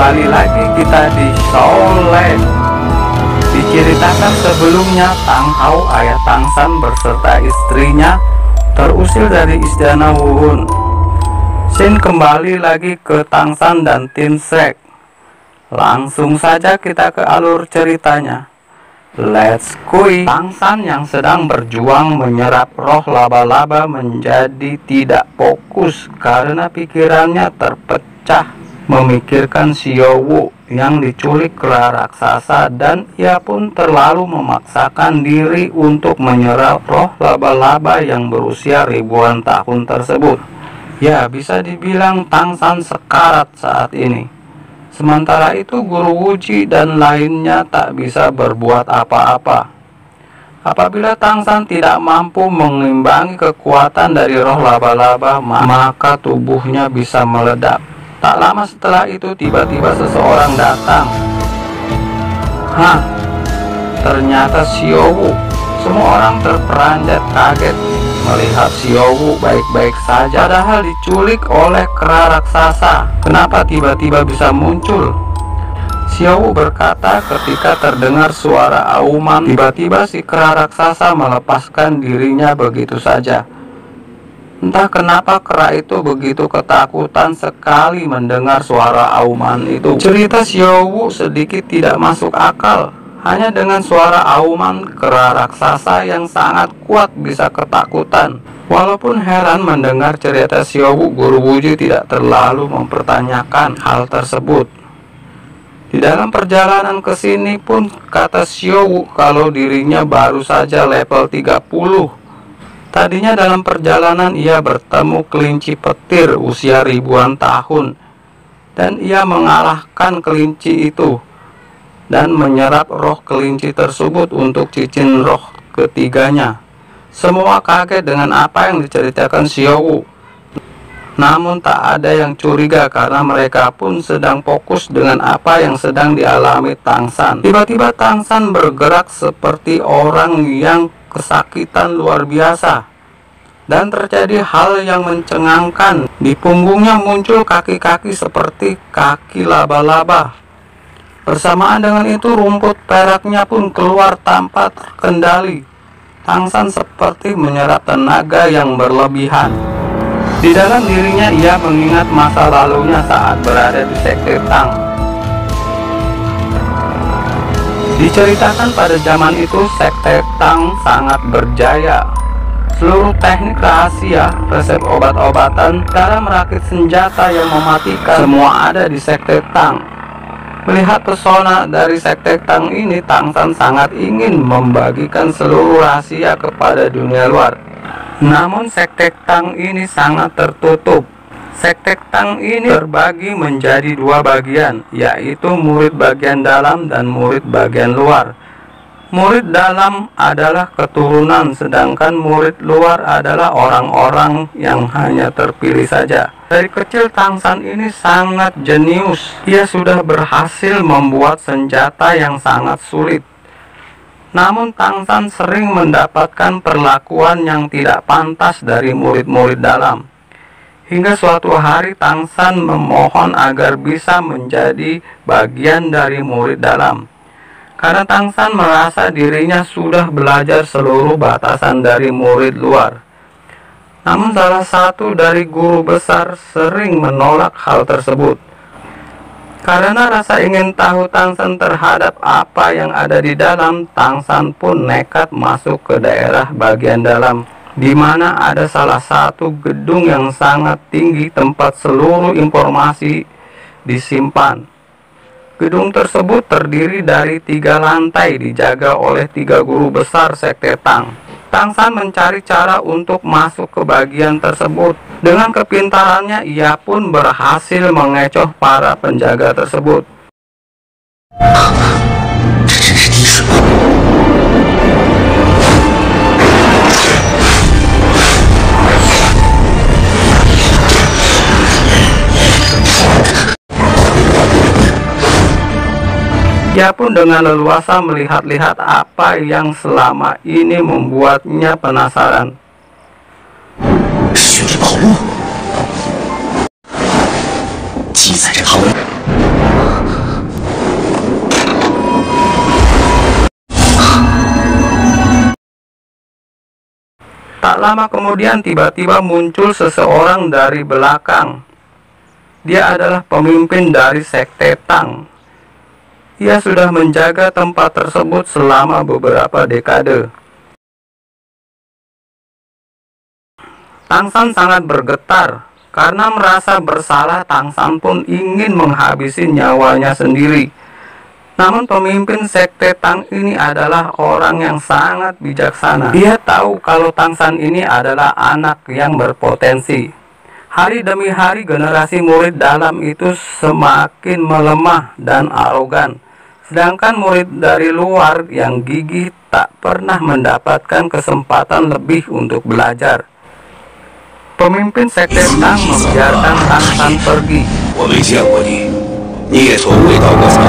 kembali lagi kita di Shaolin. Diceritakan sebelumnya, Tang Hao ayah Tang San beserta istrinya terusir dari istana Wuhun. Shin kembali lagi ke Tang San dan tim Shrek. Langsung saja kita ke alur ceritanya. Let's go. Tang San yang sedang berjuang menyerap roh laba-laba menjadi tidak fokus karena pikirannya terpecah memikirkan Xiao Wu yang diculik kera raksasa, dan ia pun terlalu memaksakan diri untuk menyerap roh laba-laba yang berusia ribuan tahun tersebut. Ya, bisa dibilang Tang San sekarat saat ini. Sementara itu Guru Wuji dan lainnya tak bisa berbuat apa-apa. Apabila Tang San tidak mampu mengimbangi kekuatan dari roh laba-laba, maka tubuhnya bisa meledak. Tak lama setelah itu tiba-tiba seseorang datang. Ternyata Xiao Wu. Semua orang terperanjat kaget melihat Xiao Wu baik-baik saja, padahal diculik oleh kera raksasa. Kenapa tiba-tiba bisa muncul? Xiao Wu berkata ketika terdengar suara auman, tiba-tiba si kera raksasa melepaskan dirinya begitu saja. Entah kenapa kera itu begitu ketakutan sekali mendengar suara auman itu. Cerita Xiao Wu sedikit tidak masuk akal. Hanya dengan suara auman, kera raksasa yang sangat kuat bisa ketakutan. Walaupun heran mendengar cerita Xiao Wu, Guru Wuji tidak terlalu mempertanyakan hal tersebut. Di dalam perjalanan ke sini pun kata Xiao Wu kalau dirinya baru saja level 30. Tadinya dalam perjalanan ia bertemu kelinci petir usia ribuan tahun, dan ia mengalahkan kelinci itu dan menyerap roh kelinci tersebut untuk cincin roh ketiganya. Semua kaget dengan apa yang diceritakan Xiao Wu. Namun tak ada yang curiga karena mereka pun sedang fokus dengan apa yang sedang dialami Tang San. Tiba-tiba Tang San bergerak seperti orang yang kesakitan luar biasa, dan terjadi hal yang mencengangkan. Di punggungnya muncul kaki-kaki seperti kaki laba-laba. Bersamaan dengan itu rumput peraknya pun keluar tanpa terkendali. Tang San seperti menyerap tenaga yang berlebihan. Di dalam dirinya ia mengingat masa lalunya saat berada di Sekte Tang. Diceritakan pada zaman itu Sekte Tang sangat berjaya. Seluruh teknik rahasia, resep obat-obatan, cara merakit senjata yang mematikan, semua ada di Sekte Tang. Melihat pesona dari Sekte Tang ini, Tang San sangat ingin membagikan seluruh rahasia kepada dunia luar. Namun Sekte Tang ini sangat tertutup. Sekte Tang ini terbagi menjadi dua bagian, yaitu murid bagian dalam dan murid bagian luar. Murid dalam adalah keturunan, sedangkan murid luar adalah orang-orang yang hanya terpilih saja. Dari kecil Tang San ini sangat jenius. Ia sudah berhasil membuat senjata yang sangat sulit. Namun Tang San sering mendapatkan perlakuan yang tidak pantas dari murid-murid dalam. Hingga suatu hari Tang San memohon agar bisa menjadi bagian dari murid dalam. Karena Tang San merasa dirinya sudah belajar seluruh batasan dari murid luar. Namun salah satu dari guru besar sering menolak hal tersebut. Karena rasa ingin tahu Tang San terhadap apa yang ada di dalam, Tang San pun nekat masuk ke daerah bagian dalam, di mana ada salah satu gedung yang sangat tinggi tempat seluruh informasi disimpan. Gedung tersebut terdiri dari 3 lantai dijaga oleh 3 guru besar Sekte Tang. Tang San mencari cara untuk masuk ke bagian tersebut. Dengan kepintarannya ia pun berhasil mengecoh para penjaga tersebut. Ia pun dengan leluasa melihat-lihat apa yang selama ini membuatnya penasaran. Tak lama kemudian tiba-tiba muncul seseorang dari belakang. Dia adalah pemimpin dari sekte Tang. Ia sudah menjaga tempat tersebut selama beberapa dekade. Tang San sangat bergetar. Karena merasa bersalah, Tang San pun ingin menghabisi nyawanya sendiri. Namun pemimpin sekte Tang ini adalah orang yang sangat bijaksana. Dia tahu kalau Tang San ini adalah anak yang berpotensi. Hari demi hari generasi murid dalam itu semakin melemah dan arogan. Sedangkan murid dari luar yang gigih tak pernah mendapatkan kesempatan lebih untuk belajar. Pemimpin sekte Tang membiarkan Tang San pergi. 我没见过你，你也从未到过三